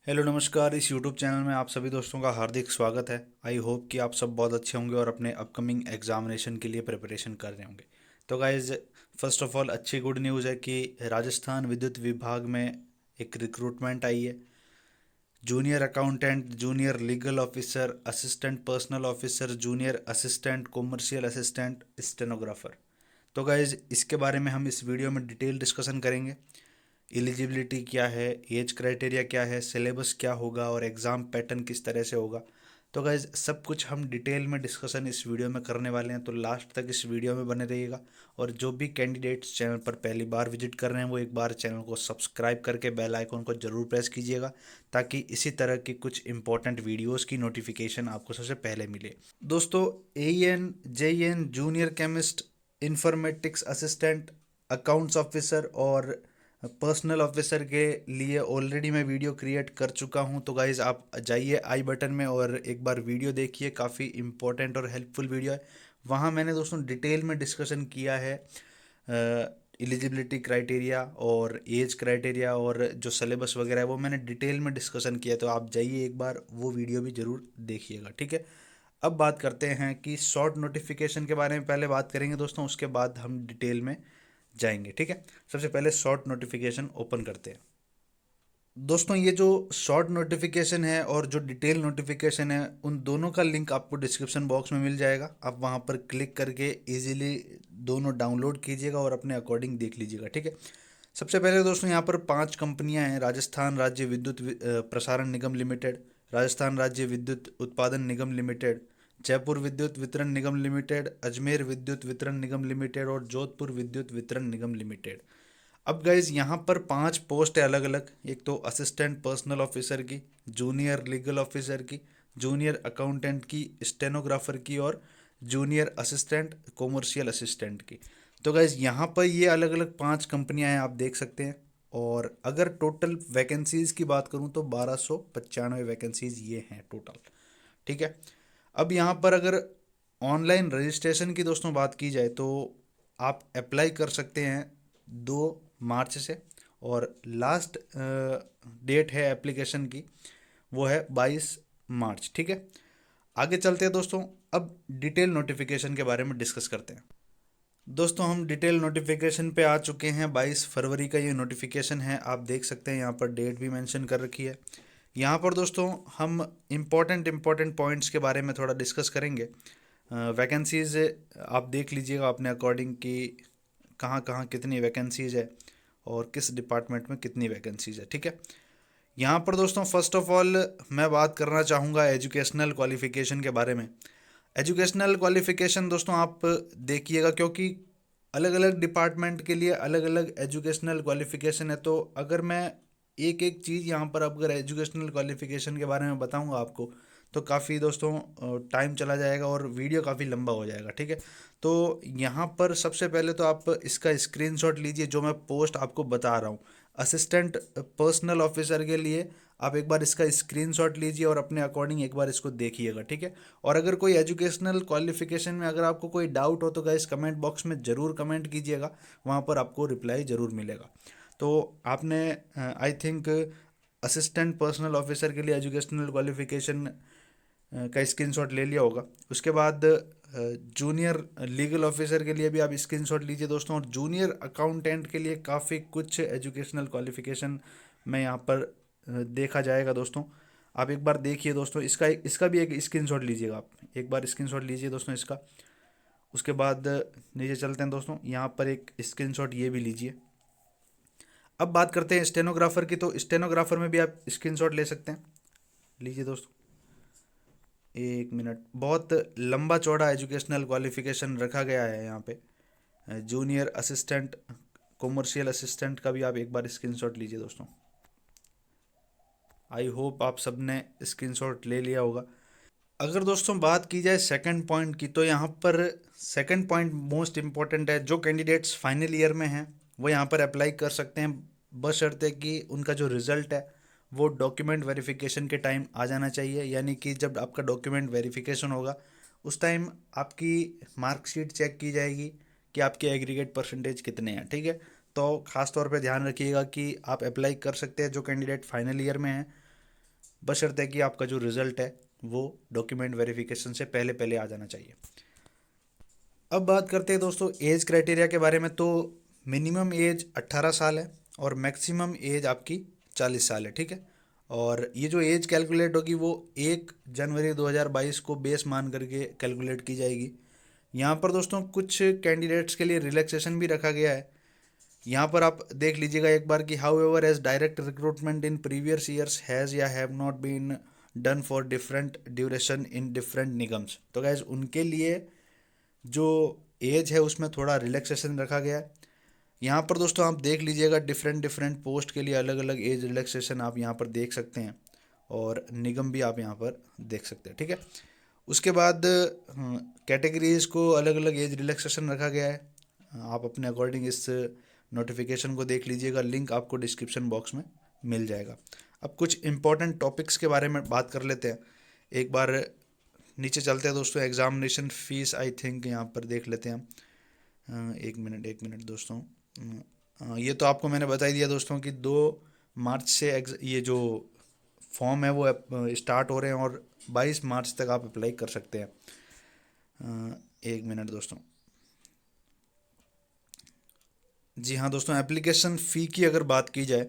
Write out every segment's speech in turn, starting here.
Hello नमस्कार। इस YouTube channel में आप सभी दोस्तों का हार्दिक स्वागत है। आई होप कि आप सब बहुत अच्छे होंगे और अपने अपकमिंग एग्जामिनेशन के लिए प्रिपरेशन कर रहे होंगे। तो गाइज, फर्स्ट ऑफ ऑल अच्छी गुड न्यूज़ है कि राजस्थान विद्युत विभाग में एक रिक्रूटमेंट आई है। Junior accountant, junior legal officer, assistant personal officer, junior assistant, commercial assistant, stenographer. तो गाइज, इसके बारे में हम इस वीडियो में डिटेल डिस्कशन करेंगे। एलिजिबिलिटी क्या है, एज क्राइटेरिया क्या है, सिलेबस क्या होगा और एग्ज़ाम पैटर्न किस तरह से होगा। तो गाइज, सब कुछ हम डिटेल में डिस्कशन इस वीडियो में करने वाले हैं, तो लास्ट तक इस वीडियो में बने रहिएगा। और जो भी कैंडिडेट्स चैनल पर पहली बार विजिट कर रहे हैं वो एक बार चैनल को सब्सक्राइब करके बेल आइकन को ज़रूर प्रेस कीजिएगा, ताकि इसी तरह की कुछ इंपॉर्टेंट वीडियोस की नोटिफिकेशन आपको सबसे पहले मिले। दोस्तों, N JEN junior chemist, informatics assistant, accounts officer और पर्सनल ऑफिसर के लिए ऑलरेडी मैं वीडियो क्रिएट कर चुका हूं। तो गाइज़, आप जाइए आई बटन में और एक बार वीडियो देखिए, काफ़ी इंपॉर्टेंट और हेल्पफुल वीडियो है। वहां मैंने दोस्तों डिटेल में डिस्कशन किया है एलिजिबिलिटी क्राइटेरिया और एज क्राइटेरिया और जो सिलेबस वगैरह है वो मैंने डिटेल में डिस्कशन किया। तो आप जाइए एक बार वो वीडियो भी ज़रूर देखिएगा, ठीक है। अब बात करते हैं कि शॉर्ट नोटिफिकेशन के बारे में पहले बात करेंगे दोस्तों, उसके बाद हम डिटेल में जाएंगे, ठीक है। सबसे पहले शॉर्ट नोटिफिकेशन ओपन करते हैं। दोस्तों, ये जो शॉर्ट नोटिफिकेशन है और जो डिटेल नोटिफिकेशन है, उन दोनों का लिंक आपको डिस्क्रिप्शन बॉक्स में मिल जाएगा। आप वहाँ पर क्लिक करके इजीली दोनों डाउनलोड कीजिएगा और अपने अकॉर्डिंग देख लीजिएगा, ठीक है। सबसे पहले दोस्तों, यहाँ पर 5 कंपनियां हैं। राजस्थान राज्य विद्युत प्रसारण निगम लिमिटेड, राजस्थान राज्य विद्युत उत्पादन निगम लिमिटेड, जयपुर विद्युत वितरण निगम लिमिटेड, अजमेर विद्युत वितरण निगम लिमिटेड और जोधपुर विद्युत वितरण निगम लिमिटेड। अब गाइज, यहाँ पर 5 पोस्ट है अलग अलग। एक तो असिस्टेंट पर्सनल ऑफिसर की, जूनियर लीगल ऑफिसर की, जूनियर अकाउंटेंट की, स्टेनोग्राफर की और जूनियर असिस्टेंट कॉमर्शियल असिस्टेंट की। तो गाइज, यहाँ पर ये अलग अलग 5 कंपनियां हैं, आप देख सकते हैं। और अगर टोटल वैकेंसीज की बात करूँ तो 1295 वैकेंसीज ये हैं टोटल, ठीक है। अब यहाँ पर अगर ऑनलाइन रजिस्ट्रेशन की दोस्तों बात की जाए तो आप अप्लाई कर सकते हैं 2 मार्च से, और लास्ट डेट है एप्लीकेशन की वो है 22 मार्च, ठीक है। आगे चलते हैं दोस्तों। अब डिटेल नोटिफिकेशन के बारे में डिस्कस करते हैं। दोस्तों, हम डिटेल नोटिफिकेशन पे आ चुके हैं। 22 फरवरी का ये नोटिफिकेशन है, आप देख सकते हैं यहाँ पर डेट भी मेंशन कर रखी है। यहाँ पर दोस्तों हम इम्पॉर्टेंट पॉइंट्स के बारे में थोड़ा डिस्कस करेंगे। वैकेंसीज आप देख लीजिएगा अपने अकॉर्डिंग कि कहाँ कहाँ कितनी वैकेंसीज है और किस डिपार्टमेंट में कितनी वैकेंसीज है, ठीक है। यहाँ पर दोस्तों फर्स्ट ऑफ ऑल मैं बात करना चाहूँगा एजुकेशनल क्वालिफिकेशन के बारे में। एजुकेशनल क्वालिफिकेशन दोस्तों आप देखिएगा, क्योंकि अलग अलग डिपार्टमेंट के लिए अलग अलग एजुकेशनल क्वालिफिकेशन है। तो अगर मैं एक एक चीज़ यहाँ पर अगर एजुकेशनल क्वालिफिकेशन के बारे में बताऊँगा आपको तो काफ़ी दोस्तों टाइम चला जाएगा और वीडियो काफ़ी लंबा हो जाएगा, ठीक है। तो यहाँ पर सबसे पहले तो आप इसका स्क्रीनशॉट लीजिए जो मैं पोस्ट आपको बता रहा हूँ। असिस्टेंट पर्सनल ऑफिसर के लिए आप एक बार इसका स्क्रीनशॉट लीजिए और अपने अकॉर्डिंग एक बार इसको देखिएगा, ठीक है। और अगर कोई एजुकेशनल क्वालिफिकेशन में अगर आपको कोई डाउट हो तो गाइस कमेंट बॉक्स में ज़रूर कमेंट कीजिएगा, वहाँ पर आपको रिप्लाई ज़रूर मिलेगा। तो आपने I think assistant personal officer के लिए एजुकेशनल क्वालिफिकेशन का स्क्रीनशॉट ले लिया होगा। उसके बाद जूनियर लीगल ऑफिसर के लिए भी आप स्क्रीनशॉट लीजिए दोस्तों, और जूनियर अकाउंटेंट के लिए काफ़ी कुछ एजुकेशनल क्वालिफिकेशन में यहाँ पर देखा जाएगा दोस्तों। आप एक बार देखिए दोस्तों, इसका इसका भी एक स्क्रीनशॉट लीजिएगा। आप एक बार स्क्रीनशॉट लीजिए दोस्तों इसका। उसके बाद नीचे चलते हैं दोस्तों, यहाँ पर एक स्क्रीनशॉट ये भी लीजिए। अब बात करते हैं स्टेनोग्राफर की। तो स्टेनोग्राफर में भी आप स्क्रीनशॉट ले सकते हैं, लीजिए दोस्तों। एक मिनट, बहुत लंबा चौड़ा एजुकेशनल क्वालिफिकेशन रखा गया है यहाँ पे। जूनियर असिस्टेंट कॉमर्शियल असिस्टेंट का भी आप एक बार स्क्रीनशॉट लीजिए दोस्तों। आई होप आप सब ने स्क्रीनशॉट ले लिया होगा। अगर दोस्तों बात की जाए सेकंड पॉइंट की, तो यहाँ पर सेकंड पॉइंट मोस्ट इम्पॉर्टेंट है। जो कैंडिडेट्स फाइनल ईयर में हैं वो यहाँ पर अप्लाई कर सकते हैं, बशर्ते कि उनका जो रिज़ल्ट है वो डॉक्यूमेंट वेरिफिकेशन के टाइम आ जाना चाहिए। यानी कि जब आपका डॉक्यूमेंट वेरिफिकेशन होगा उस टाइम आपकी मार्कशीट चेक की जाएगी कि आपके एग्रीगेट परसेंटेज कितने हैं, ठीक है। तो ख़ास तौर पे ध्यान रखिएगा कि आप अप्लाई कर सकते हैं जो कैंडिडेट फाइनल ईयर में हैं। बशर्ते कि आपका जो रिज़ल्ट है वो डॉक्यूमेंट वेरिफिकेशन से पहले पहले आ जाना चाहिए। अब बात करते हैं दोस्तों एज क्राइटेरिया के बारे में। तो मिनिमम एज 18 साल है और मैक्सिमम एज आपकी 40 साल है, ठीक है। और ये जो एज कैलकुलेट होगी वो 1 जनवरी 2022 को बेस मान करके कैलकुलेट की जाएगी। यहाँ पर दोस्तों कुछ कैंडिडेट्स के लिए रिलैक्सेशन भी रखा गया है। यहाँ पर आप देख लीजिएगा एक बार कि however as direct recruitment in previous years has या have not been done for different duration in different निगम्स। तो गैस उनके लिए जो एज है उसमें थोड़ा रिलैक्सेशन रखा गया है। यहाँ पर दोस्तों आप देख लीजिएगा डिफरेंट डिफरेंट पोस्ट के लिए अलग अलग एज रिलैक्सेशन आप यहाँ पर देख सकते हैं और निगम भी आप यहाँ पर देख सकते हैं, ठीक है। उसके बाद कैटेगरीज को अलग अलग एज रिलैक्सेशन रखा गया है। आप अपने अकॉर्डिंग इस नोटिफिकेशन को देख लीजिएगा, लिंक आपको डिस्क्रिप्शन बॉक्स में मिल जाएगा। अब कुछ इंपॉर्टेंट टॉपिक्स के बारे में बात कर लेते हैं। एक बार नीचे चलते हैं दोस्तों, एग्जामिनेशन फीस आई थिंक यहाँ पर देख लेते हैं हम। एक मिनट दोस्तों। ये तो आपको मैंने बता ही दिया दोस्तों कि 2 मार्च से ये जो फॉर्म है वो स्टार्ट हो रहे हैं और 22 मार्च तक आप अप्लाई कर सकते हैं। 1 मिनट दोस्तों। जी हाँ दोस्तों, एप्लीकेशन फ़ी की अगर बात की जाए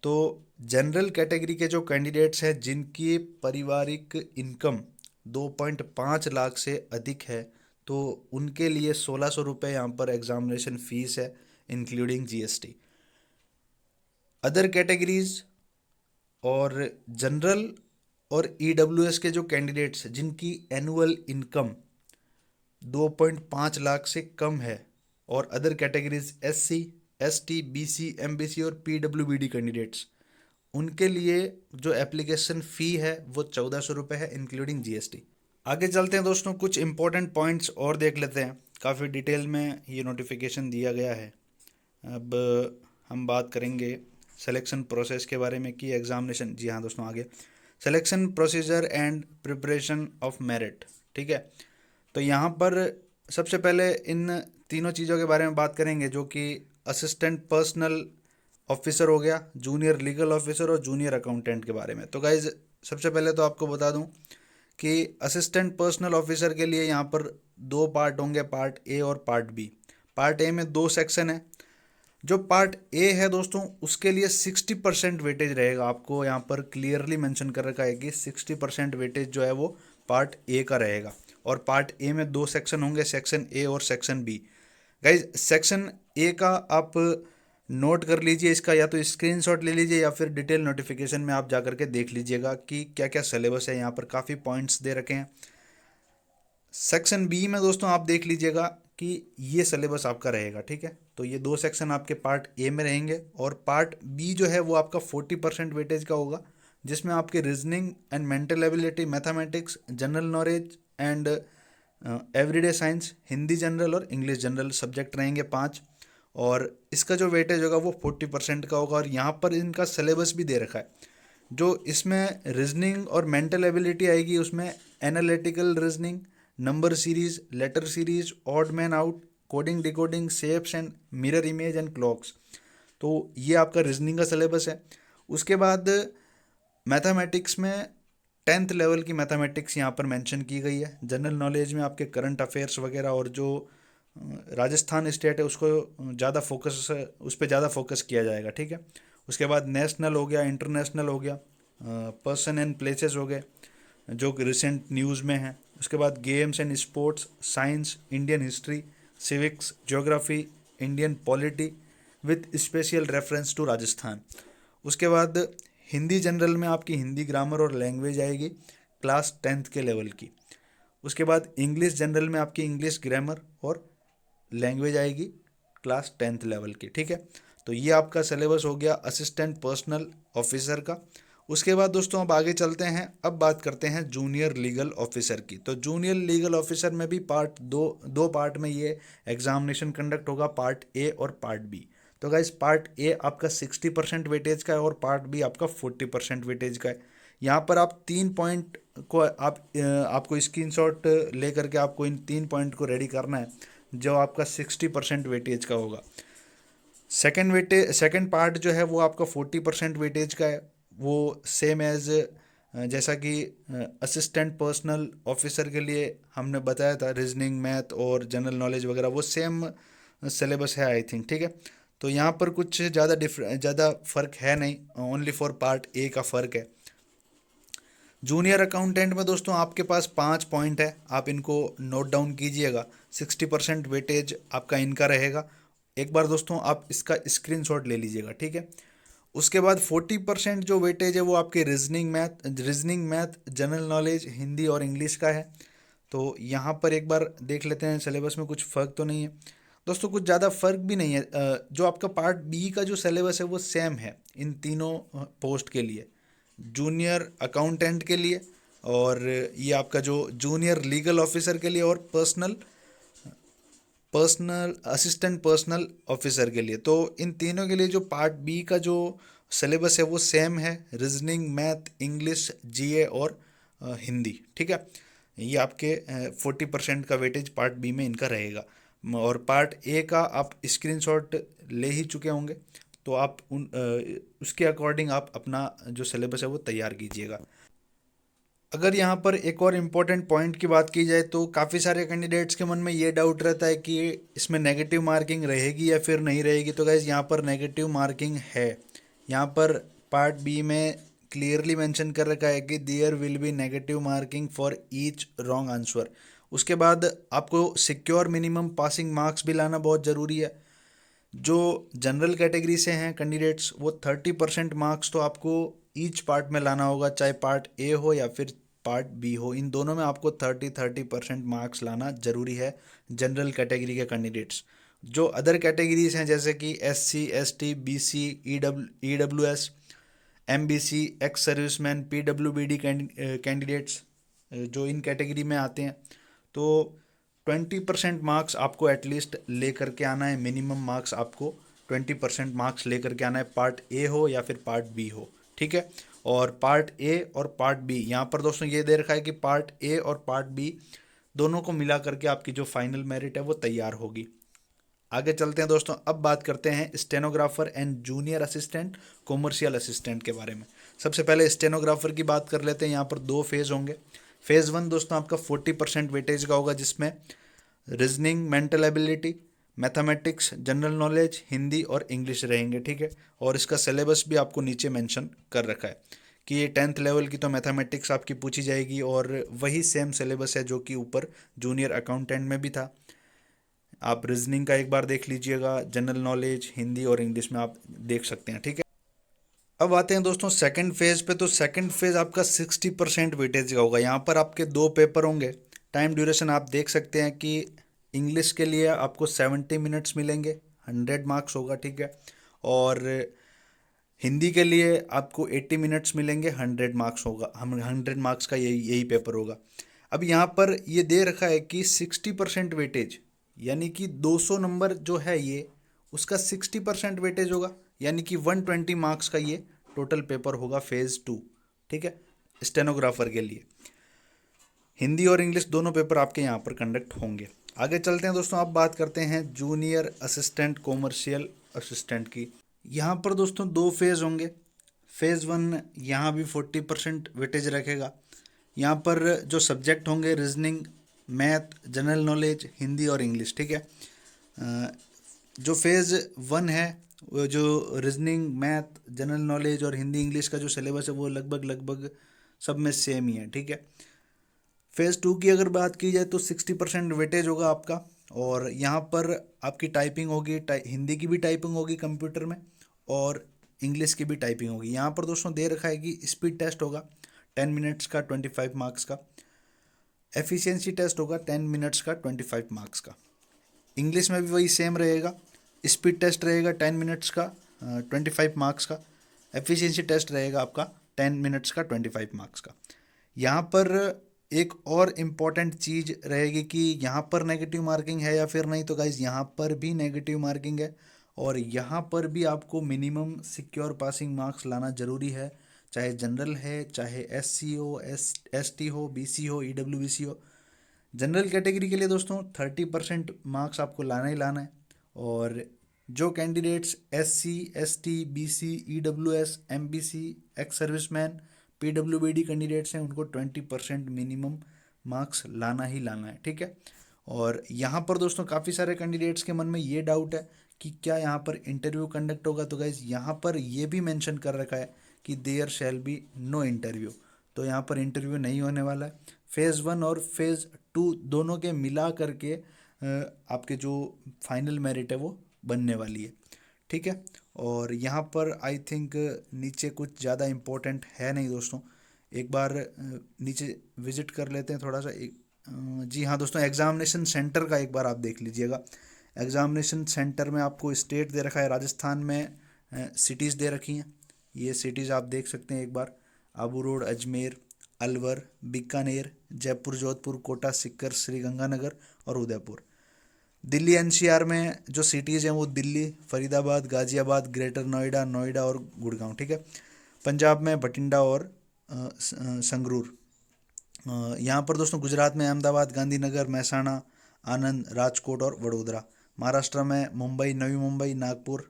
तो जनरल कैटेगरी के जो कैंडिडेट्स हैं जिनकी पारिवारिक इनकम 2.5 लाख से अधिक है तो उनके लिए 1600 रुपये यहाँ पर एग्ज़ामिनेशन फ़ीस है इंक्लूडिंग जीएसटी। अदर कैटेगरीज और जनरल और ईडब्ल्यूएस के जो कैंडिडेट्स जिनकी एनुअल इनकम 2.5 लाख से कम है और other categories SC, ST, BC, MBC और पीडब्ल्यूबीडी कैंडिडेट्स, उनके लिए जो एप्लीकेशन फ़ी है वो 1400 रुपये है इंक्लूडिंग जीएसटी। आगे चलते हैं दोस्तों, कुछ इंपॉर्टेंट पॉइंट्स और देख लेते हैं। काफ़ी डिटेल में ये नोटिफिकेशन दिया गया है। अब हम बात करेंगे सिलेक्शन प्रोसेस के बारे में कि एग्ज़ामिनेशन, जी हाँ दोस्तों, आगे selection procedure and preparation of merit, ठीक है। तो यहाँ पर सबसे पहले इन तीनों चीज़ों के बारे में बात करेंगे जो कि असिस्टेंट पर्सनल ऑफिसर हो गया, जूनियर लीगल ऑफिसर और जूनियर अकाउंटेंट के बारे में। तो गाइज सबसे पहले तो आपको बता दूं कि असिस्टेंट पर्सनल ऑफिसर के लिए यहाँ पर 2 पार्ट होंगे, पार्ट ए और पार्ट बी। पार्ट ए में 2 सेक्शन है। जो पार्ट ए है दोस्तों उसके लिए 60% वेटेज रहेगा। आपको यहाँ पर क्लियरली मेंशन कर रखा है कि 60% वेटेज जो है वो पार्ट ए का रहेगा। और पार्ट ए में 2 सेक्शन होंगे, सेक्शन ए और section B. Guys section A का आप नोट कर लीजिए, इसका या तो स्क्रीनशॉट ले लीजिए या फिर डिटेल नोटिफिकेशन में आप जा करके देख लीजिएगा कि क्या क्या सिलेबस है। यहाँ पर काफ़ी पॉइंट्स दे रखे हैं। सेक्शन बी में दोस्तों आप देख लीजिएगा कि ये सिलेबस आपका रहेगा, ठीक है। तो ये 2 सेक्शन आपके पार्ट ए में रहेंगे और पार्ट बी जो है वो आपका 40% वेटेज का होगा, जिसमें आपके reasoning and mental ability, mathematics, general knowledge and everyday science, Hindi general और इंग्लिश जनरल सब्जेक्ट रहेंगे 5। और इसका जो वेटेज होगा वो 40% का होगा। और यहाँ पर इनका सिलेबस भी दे रखा है। जो इसमें रीजनिंग और मेंटल एबिलिटी आएगी उसमें analytical reasoning, number series, letter series, odd man out, coding decoding, shapes and mirror image and clocks. तो ये आपका रीजनिंग का सिलेबस है। उसके बाद मैथमेटिक्स में 10th लेवल की मैथमेटिक्स यहाँ पर मेंशन की गई है। जनरल नॉलेज में आपके करंट अफेयर्स वगैरह और जो राजस्थान स्टेट है उसको ज़्यादा फोकस, उस पर ज़्यादा फोकस किया जाएगा, ठीक है। उसके बाद नेशनल हो गया, इंटरनेशनल हो गया, पर्सन एंड प्लेसेस हो गए जो रिसेंट न्यूज़ में है। उसके बाद games and sports, science, Indian history, civics, geography, Indian polity with special reference to Rajasthan. उसके बाद हिंदी जनरल में आपकी हिंदी ग्रामर और लैंग्वेज आएगी क्लास 10th के लेवल की। उसके बाद इंग्लिश जनरल में आपकी इंग्लिश ग्रामर और लैंग्वेज आएगी क्लास 10th लेवल की, ठीक है। तो ये आपका सिलेबस हो गया असिस्टेंट पर्सनल ऑफिसर का। उसके बाद दोस्तों अब आगे चलते हैं, अब बात करते हैं जूनियर लीगल ऑफिसर की। तो जूनियर लीगल ऑफिसर में भी पार्ट दो पार्ट में ये एग्जामिनेशन कंडक्ट होगा, पार्ट ए और पार्ट बी। तो गाइस पार्ट ए आपका 60% वेटेज का है और पार्ट बी आपका 40% वेटेज का है। यहाँ पर आप 3 पॉइंट को आपको स्क्रीनशॉट ले करके आपको इन 3 पॉइंट को रेडी करना है जो आपका 60% वेटेज का होगा। सेकंड पार्ट जो है वो आपका 40% वेटेज का है, वो सेम एज जैसा कि असिस्टेंट पर्सनल ऑफिसर के लिए हमने बताया था, रीजनिंग, मैथ और जनरल नॉलेज वगैरह वो सेम सिलेबस है आई थिंक, ठीक है। तो यहाँ पर कुछ ज़्यादा फ़र्क है नहीं, ओनली फॉर पार्ट ए का फ़र्क है। जूनियर अकाउंटेंट में दोस्तों आपके पास 5 पॉइंट है, आप इनको नोट डाउन कीजिएगा। 60% वेटेज आपका इनका रहेगा। एक बार दोस्तों आप इसका स्क्रीनशॉट ले लीजिएगा, ठीक है। उसके बाद 40% जो वेटेज है वो आपके reasoning math general knowledge Hindi और इंग्लिश का है। तो यहाँ पर एक बार देख लेते हैं सिलेबस में कुछ फ़र्क तो नहीं है दोस्तों, कुछ ज़्यादा फ़र्क भी नहीं है। जो आपका पार्ट बी का जो सिलेबस है वो सेम है इन तीनों पोस्ट के लिए, जूनियर अकाउंटेंट के लिए, और ये आपका जो जूनियर लीगल ऑफिसर के लिए, और personal personal assistant personal officer के लिए। तो इन तीनों के लिए जो पार्ट बी का जो सिलेबस है वो सेम है, रीजनिंग, मैथ, इंग्लिश, जीए और हिंदी, ठीक है। ये आपके 40% का वेटेज पार्ट बी में इनका रहेगा। और पार्ट ए का आप स्क्रीनशॉट ले ही चुके होंगे, तो आप उसके अकॉर्डिंग आप अपना जो सिलेबस है वो तैयार कीजिएगा। अगर यहाँ पर एक और इम्पोर्टेंट पॉइंट की बात की जाए तो काफ़ी सारे कैंडिडेट्स के मन में ये डाउट रहता है कि इसमें नेगेटिव मार्किंग रहेगी या फिर नहीं रहेगी। तो गाइज़ यहाँ पर नेगेटिव मार्किंग है। यहाँ पर पार्ट बी में क्लियरली मेंशन कर रखा है कि there will be negative marking for each wrong answer. उसके बाद आपको सिक्योर मिनिमम पासिंग मार्क्स भी लाना बहुत ज़रूरी है। जो जनरल कैटेगरी से हैं कैंडिडेट्स वो 30% मार्क्स तो आपको ईच पार्ट में लाना होगा, चाहे पार्ट ए हो या फिर पार्ट बी हो, इन दोनों में आपको 30% मार्क्स लाना जरूरी है जनरल कैटेगरी के कैंडिडेट्स। जो अदर कैटेगरीज हैं जैसे कि SC ST BC EWS MBC ex serviceman PWBD candidates जो इन कैटेगरी में आते हैं, तो 20% मार्क्स आपको एटलीस्ट ले करके आना है। मिनिमम मार्क्स आपको 20% मार्क्स ले करके आना है, पार्ट ए हो या फिर पार्ट बी हो, ठीक है। और पार्ट ए और पार्ट बी यहाँ पर दोस्तों ये दे रखा है कि पार्ट ए और पार्ट बी दोनों को मिला करके आपकी जो फाइनल मेरिट है वो तैयार होगी। आगे चलते हैं दोस्तों, अब बात करते हैं stenographer and junior assistant commercial assistant के बारे में। सबसे पहले स्टेनोग्राफर की बात कर लेते हैं। यहाँ पर 2 फेज़ होंगे। फेज़ 1 दोस्तों आपका 40% वेटेज का होगा, जिसमें reasoning, mental ability, mathematics, general knowledge, Hindi और इंग्लिश रहेंगे, ठीक है। और इसका सिलेबस भी आपको नीचे मेंशन कर रखा है कि ये 10th लेवल की तो मैथमेटिक्स आपकी पूछी जाएगी, और वही सेम सिलेबस है जो कि ऊपर जूनियर अकाउंटेंट में भी था। आप रीजनिंग का एक बार देख लीजिएगा, जनरल नॉलेज, हिंदी और इंग्लिश में आप देख सकते हैं, ठीक है। अब आते हैं दोस्तों सेकंड फेज पे। तो सेकंड फेज आपका 60% वेटेज का होगा। यहाँ पर आपके 2 पेपर होंगे। टाइम ड्यूरेशन आप देख सकते हैं कि इंग्लिश के लिए आपको 70 मिनट्स मिलेंगे, 100 मार्क्स होगा, ठीक है। और हिंदी के लिए आपको 80 मिनट्स मिलेंगे, 100 मार्क्स होगा। हम 100 मार्क्स का यही यही पेपर होगा। अब यहाँ पर ये दे रखा है कि 60% वेटेज, यानी कि 200 नंबर जो है ये उसका 60% वेटेज होगा, यानी कि 120 मार्क्स का ये टोटल पेपर होगा फेज़ 2, ठीक है, स्टेनोग्राफर के लिए। हिंदी और इंग्लिश दोनों पेपर आपके यहाँ पर कंडक्ट होंगे। आगे चलते हैं दोस्तों, अब बात करते हैं जूनियर असिस्टेंट कॉमर्शियल असिस्टेंट की। यहाँ पर दोस्तों 2 फेज़ होंगे। फेज़ 1 यहाँ भी 40% वेटेज रखेगा। यहाँ पर जो सब्जेक्ट होंगे reasoning, math, general knowledge, Hindi और इंग्लिश, ठीक है। जो फेज़ 1 है वो जो रीजनिंग, मैथ, जनरल नॉलेज और हिंदी इंग्लिश का जो सिलेबस है वो लगभग लगभग सब में सेम ही है, ठीक है। फेज़ 2 की अगर बात की जाए तो 60% वेटेज होगा आपका, और यहाँ पर आपकी टाइपिंग होगी, हिंदी की भी टाइपिंग होगी कंप्यूटर में, और इंग्लिश की भी टाइपिंग होगी। यहाँ पर दोस्तों दे रखा है कि स्पीड टेस्ट होगा 10 मिनट्स का 25 मार्क्स का, एफिशिएंसी टेस्ट होगा 10 मिनट्स का 25 मार्क्स का। इंग्लिश में भी वही सेम रहेगा, स्पीड टेस्ट रहेगा 10 मिनट्स का 25 मार्क्स का, एफिशिएंसी टेस्ट रहेगा आपका 10 मिनट्स का 25 मार्क्स का। यहाँ पर एक और इम्पॉर्टेंट चीज़ रहेगी कि यहाँ पर नेगेटिव मार्किंग है या फिर नहीं। तो गाइज यहाँ पर भी नेगेटिव मार्किंग है, और यहाँ पर भी आपको मिनिमम सिक्योर पासिंग मार्क्स लाना ज़रूरी है, चाहे जनरल है, चाहे SC हो, ST हो, BC हो, EWBC हो। जनरल कैटेगरी के लिए दोस्तों 30% मार्क्स आपको लाना ही लाना है। और जो candidates SC ST BC EWS MBC ex serviceman PWBD candidates हैं उनको 20% मिनिमम मार्क्स लाना ही लाना है, ठीक है। और यहाँ पर दोस्तों काफ़ी सारे कैंडिडेट्स के मन में ये डाउट है कि क्या यहाँ पर इंटरव्यू कंडक्ट होगा, तो गाइज यहाँ पर ये भी मेंशन कर रखा है कि there shall be no interview, तो यहाँ पर इंटरव्यू नहीं होने वाला है। फेज़ 1 और फेज़ 2 दोनों के मिला करके आपके जो फाइनल मेरिट है वो बनने वाली है, ठीक है। और यहाँ पर आई थिंक नीचे कुछ ज़्यादा इम्पोर्टेंट है नहीं दोस्तों, एक बार नीचे विजिट कर लेते हैं थोड़ा सा। जी हाँ दोस्तों, एग्जामिनेशन सेंटर का एक बार आप देख लीजिएगा। एग्जामिनेशन सेंटर में आपको स्टेट दे रखा है, राजस्थान में सिटीज़ दे रखी हैं, ये सिटीज़ आप देख सकते हैं एक बार। आबू रोड, अजमेर, अलवर, बीकानेर, जयपुर, जोधपुर, कोटा, सीकर, श्रीगंगानगर और उदयपुर। दिल्ली एनसीआर में जो सिटीज़ हैं वो दिल्ली, फरीदाबाद, गाज़ियाबाद, ग्रेटर नोएडा, नोएडा और गुड़गांव, ठीक है। पंजाब में बठिंडा और संगरूर। यहाँ पर दोस्तों गुजरात में अहमदाबाद, गांधीनगर, महसाणा, आनंद, राजकोट और वडोदरा। महाराष्ट्र में मुंबई, नवी मुंबई, नागपुर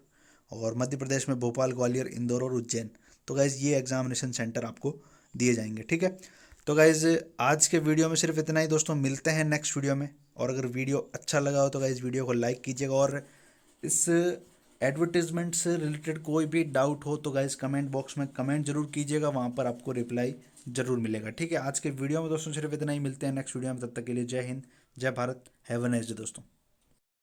और मध्य प्रदेश में भोपाल, ग्वालियर, इंदौर और उज्जैन। तो गाइज़ ये एग्जामिनेशन सेंटर आपको दिए जाएंगे, ठीक है। तो गाइज़ आज के वीडियो में सिर्फ इतना ही दोस्तों, मिलते हैं नेक्स्ट वीडियो में। और अगर वीडियो अच्छा लगा हो तो गाइज़ वीडियो को लाइक कीजिएगा, और इस एडवर्टीजमेंट से रिलेटेड कोई भी डाउट हो तो गाइज़ कमेंट बॉक्स में कमेंट जरूर कीजिएगा, वहाँ पर आपको रिप्लाई जरूर मिलेगा, ठीक है। आज के वीडियो में दोस्तों सिर्फ इतना ही, मिलते हैं नेक्स्ट वीडियो में, तब तक के लिए जय हिंद, जय Bharat, have a nice day दोस्तों।